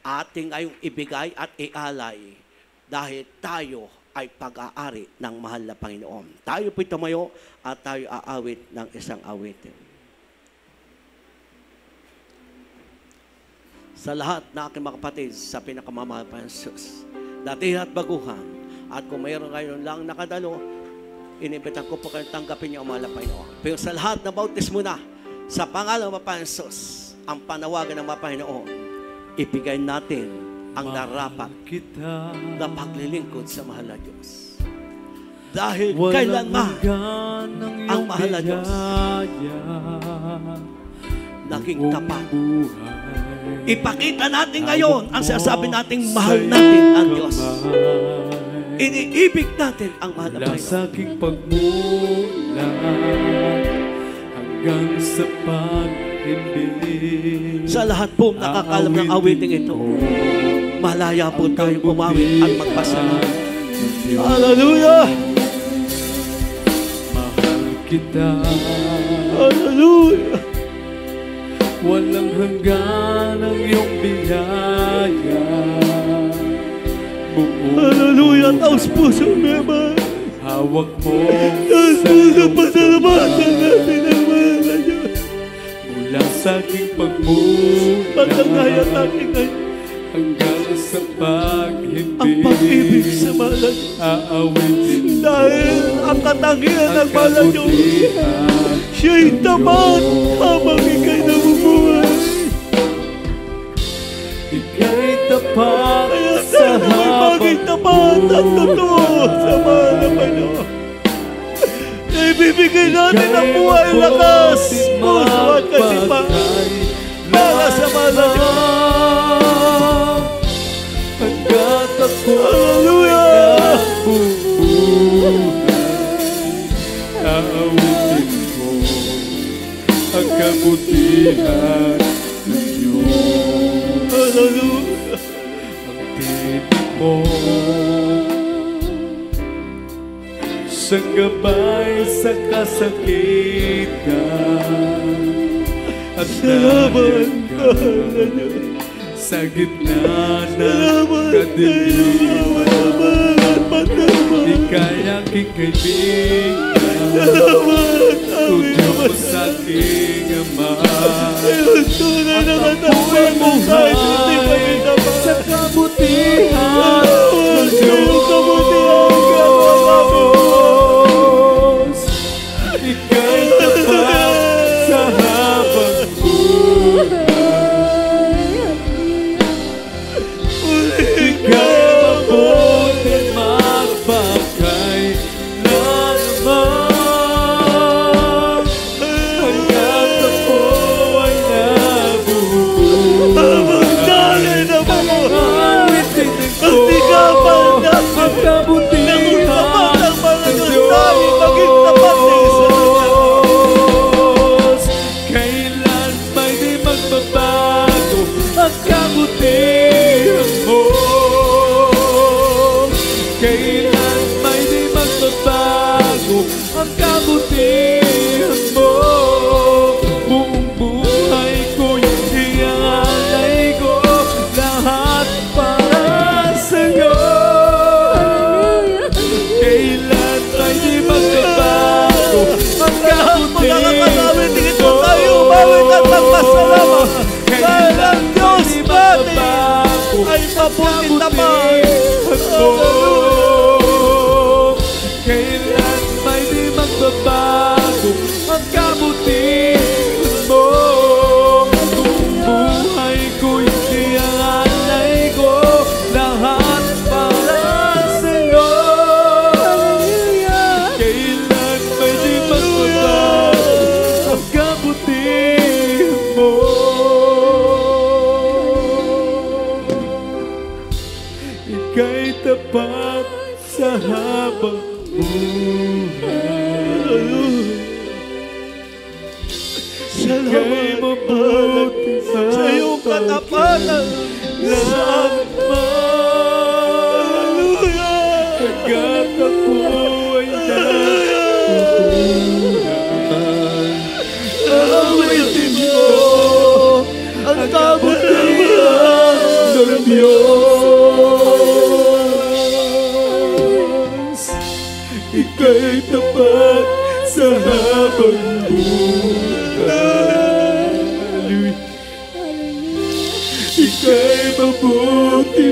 Ating ayong ibigay at ialay dahil tayo ay pag-aari ng mahal na Panginoon. Tayo po'y tumayo at tayo aawit ng isang awitin. Sa lahat na aking mga kapatid sa pinakamamahal pa Jesus, dati at baguhan, at kung mayroon ngayon lang nakadalo, inimbitan ko po kayo tanggapin niyo ang mahal na Panginoon. Pero sa lahat na bautismo na, sa pangalan ng Panginoon Jesus, ang panawagan ng mga Panginoon, ibigay natin ang narapat na paglilingkod sa mahal na Diyos. Dahil kailanman ang mahal na Diyos naging tapat Ipakita natin ngayon ang sinasabi nating mahal natin ang Diyos. Iniibig natin ang mahal na Mula Panginoon. sa aking pagmula hanggang sa pag-ibig. Sa lahat po nakakalam ng awiting ito, malaya po tayong umawit at magpasalamat. Hallelujah! Mahal kita, Hallelujah! walang hanggan ang iyong biyaya. Buong Hallelujah! Taos puso naman! hawak mo Taos sa puso iyong pasalamatan natin ang mahal na Diyos. mula sa aking pagmula Pagkakaya natin ngayon hanggang sa pag-ibig. ang pag-ibig sa mahal na Diyos. Aawitin Dahil ang katangian ng mahal na Diyos, kabutihan. siya'y tapat habang ika'y namumuhay. Ika'y tapat Kaya sa tayo ay maging tapat at totoo sa mahal na Panginoon. Na ibibigay natin ang buhay, lakas, puso at kasipahan para sa mahal na Diyos. Hanggat ako Hallelujah! aawitin ko ang kabutihan ng Diyos. Hallelujah! Ang tinig mo sa gabay sa kasakitan at Salamat, mahal nandiyan na Diyos. sa gitna ng Salamat kayo, kadiliman. salamat, patama. Ika'y aking kaibigan, Salamat, tudyo mo sa aking ama. Ngayon, tunay na katawan mo kahit hindi kami tapat. Sa kabutihan Salamat kayo, kabutihan ka, mga Diyos. Ika'y tapat sa habang buhay. Ika'y mabuti magpakailanman. Hanggat ako ay nabubuhay. na mo. Awitin ko Ang tigapal natin. ang kabutihan Naging tapat ang mga ng Diyos tayo, maging tapat din sa Diyos. Kailan may di magbabago ang kabutihan mo. Kailan may di magbabago ang kabutihan mo. Buong buhay ko'y iaalay ko lahat para sa'yo. Kailan may di magbabago ang kabutihan Dito tayo umawit at magpasalamat. Dahil ang Diyos natin ay mabuti tapat. Kailan may di magbabago ang kabutihan mo. Buong buhay ko'y iaalay ko lahat para sa'yo. Kailan may di magbabago ang kabutihan mo. Ika'y tapat sa habang buhay. Ika'y mabuti Sa iyong katapatan. lahat Hallelujah! hanggat ako ay nabubuhay. Awitin mo ang kabutihan ng Diyos. Ika'y tapat sa habang buhay. Ika'y mabuti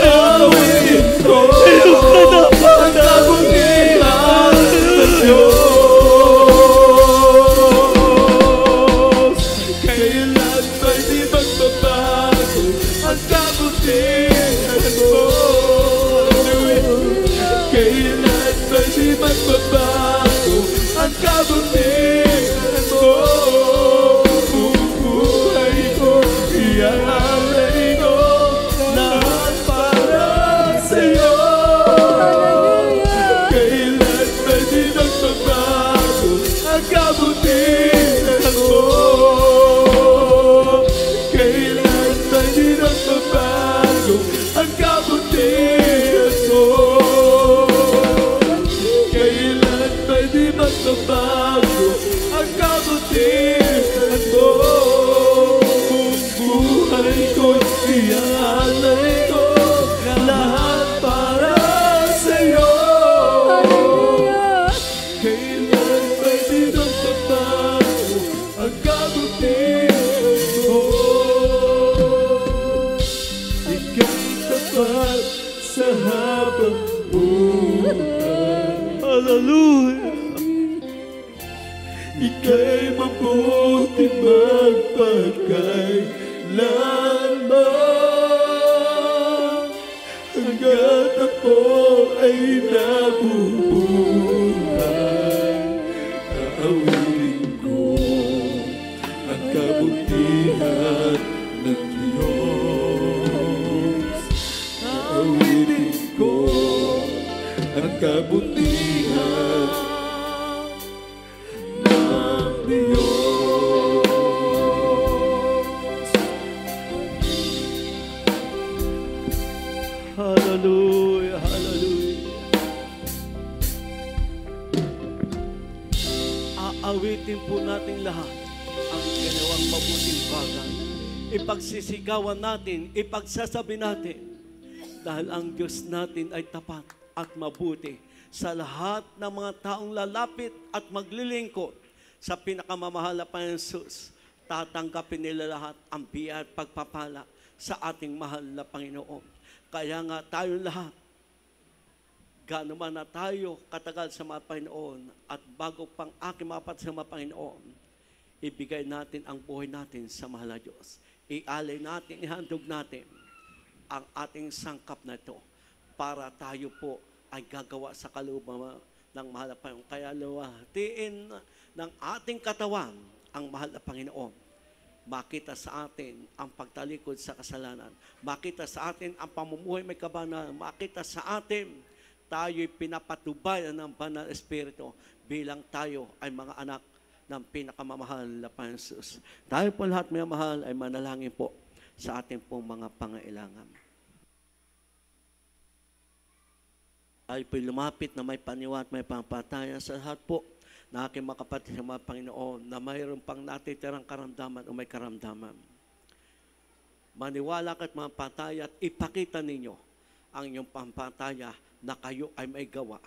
Awitin ko ang kabutihan ng Diyos. Kailan ba'y di magbabago ang kabutihan mo. Hallelujah. Ika'y mabuti magpagkailanman. Hanggat ako ay nabubuhay, aawitin ko ang kabutihan ng Diyos. Aawitin ko ang kabutihan ng Diyos. Hallelujah, hallelujah. Aawitin po natin lahat ang ginawang mabuting bagay. Ipagsisigawan natin, ipagsasabi natin, dahil ang Diyos natin ay tapat at mabuti sa lahat ng mga taong lalapit at maglilingkod sa pinakamamahal na Panginoon Jesus. Tatanggapin nila lahat ang biyaya at pagpapala sa ating mahal na Panginoon. Kaya nga tayo lahat, gaano man na tayo katagal sa mga Panginoon at bago pang aking mapat sa mga Panginoon, ibigay natin ang buhay natin sa mahal na Diyos. Ialay natin, ihandog natin ang ating sangkap na ito para tayo po ay gagawa sa kalooban ng mahal na Panginoon. Kaya luwatiin ng ating katawan ang mahal na Panginoon. Makita sa atin ang pagtalikod sa kasalanan. Makita sa atin ang pamumuhay may kabanalan. Makita sa atin tayo'y pinapatubayan ng Banal Espiritu bilang tayo ay mga anak ng pinakamamahal na Panginoon Jesus. Tayo po lahat may mahal ay manalangin po sa ating pong mga pangailangan. Tayo po'y lumapit na may paniwa at may pampatayan sa lahat po na aking mga kapatid sa mga Panginoon na mayroon pang natitirang karamdaman o may karamdaman. Maniwala ka't mga pataya at ipakita ninyo ang inyong pampataya na kayo ay may gawa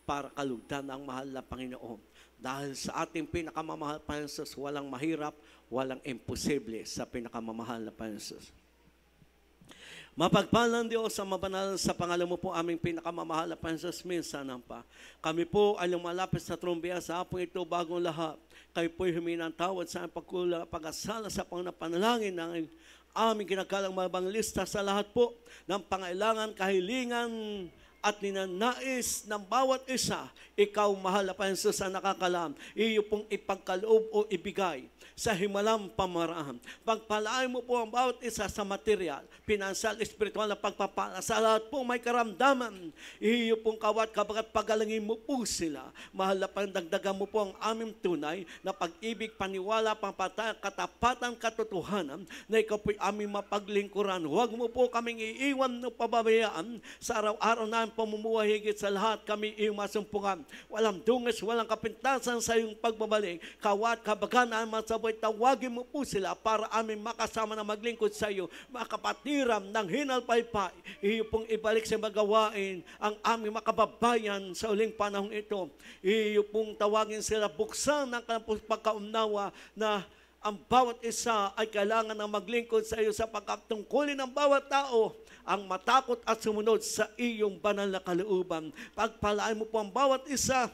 para kalugdan ang mahal na Panginoon. Dahil sa ating pinakamamahal Panginoon Jesus, walang mahirap, walang imposible sa pinakamamahal na Panginoon Jesus. Mapagpalang Diyos sa mabanal sa pangalan mo po aming pinakamamahal na Panginoon minsan pa. Kami po ay lumalapit sa trumbiya sa hapong ito bagong lahat. Kayo po'y humingi ng tawad sa aming pagkula, pag-asala sa panganalangin ng aming kinakalang mabang lista sa lahat po ng pangailangan, kahilingan at ninanais ng bawat isa. Ikaw, mahal na Panginoon ang nakakalam, iyo pong ipagkaloob o ibigay sa himalang pamaraan. Pagpalain mo po ang bawat isa sa material, pinansal, espiritual na pagpapala. Sa lahat po may karamdaman, iyo pong kawat kabagat pagalangin mo po sila. Mahal na pandagdagan mo po ang aming tunay na pag-ibig, paniwala, pampatay, katapatan, katotohanan na ikaw po'y aming mapaglingkuran. Huwag mo po kaming iiwan o pababayaan sa araw-araw na pamumuhay. Higit sa lahat kami iyong masumpungan. Walang dungis, walang kapintasan sa iyong pagbabalik. Kawat kabagan ang masabay, tawagin mo po sila para aming makasama na maglingkod sa iyo. Makapatiram ng hinalpaypay. Iyo pong ibalik sa magawain ang aming makababayan sa uling panahon ito. Iyo pong tawagin sila, buksan ng kanilang pagkaunawa na ang bawat isa ay kailangan na maglingkod sa iyo sa pagkatungkulin ng bawat tao ang matakot at sumunod sa iyong banal na kalooban. Pagpalain mo po ang bawat isa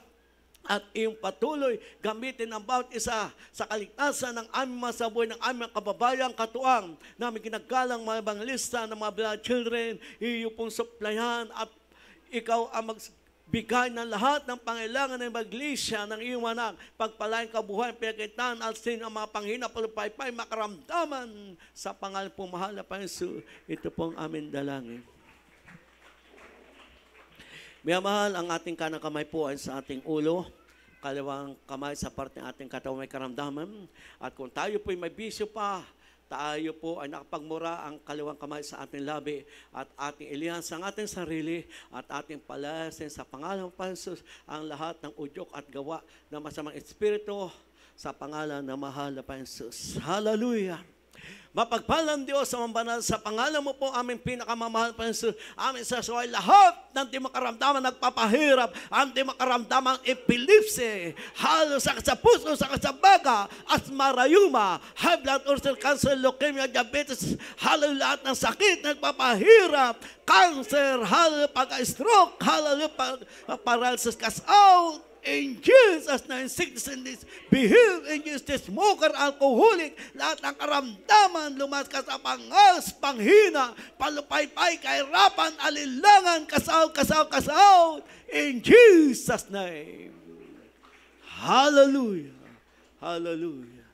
at iyong patuloy gamitin ang bawat isa sa kaligtasan ng aming masabuhay, ng aming kababayang katuang namin ginagalang mga evangelista ng mga beloved children. Iyo pong suplayan at ikaw ang magbigay ng lahat ng pangailangan ng iglesia ng iyong anak. Pagpalain kabuhay, pinakitaan at sin ang mga panghina, palupaypay, makaramdaman sa pangalan pong mahal na Panginoon. Ito pong aming dalangin. May mahal, ang ating kanang kamay po ay sa ating ulo, kaliwang kamay sa parte ng ating katawan may karamdaman. At kung tayo po may bisyo pa, tayo po ay nakapagmura ang kaliwang kamay sa ating labi at ating ilihan sa ating sarili at ating palayasin sa pangalan ng Panginoon ang lahat ng udyok at gawa ng masamang espiritu sa pangalan ng mahal na Panginoon. Hallelujah! Mapagpalang Diyos sa banal sa pangalan mo po aming pinakamamahal pa aming sasaway lahat ng di makaramdaman nagpapahirap, ang di makaramdaman epilepsy, halos sakit sa puso, sakit sa baga, asma, rayuma, high blood ulcer, cancer, leukemia, diabetes, halos lahat ng sakit nagpapahirap, cancer, halos pag-stroke, halos paralysis, cast out, in Jesus' name, sickness and disease, be healed in Jesus' smoker, alcoholic, lahat ng karamdaman, lumas ka sa pangas, panghina, palupaypay, kahirapan, alilangan, kasaw, in Jesus' name. Hallelujah. Hallelujah.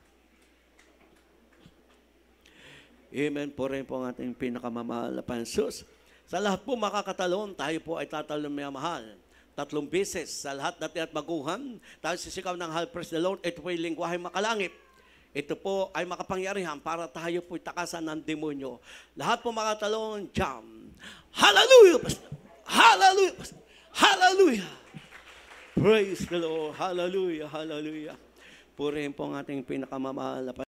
Amen po rin po ang ating pinakamamahal na Pansus. Sa lahat po makakatalon, tayo po ay tatalon may mahal. 3 beses sa lahat natin at baguhan. Tayo sisigaw ng Hal, praise the Lord. Ito po yung lingwahe makalangit. Ito po ay makapangyarihan para tayo po takasan ng demonyo. Lahat po makatalon, jam. Hallelujah! Hallelujah! Hallelujah! Praise the Lord. Hallelujah! Hallelujah! Purihin po ang ating pinakamamahal na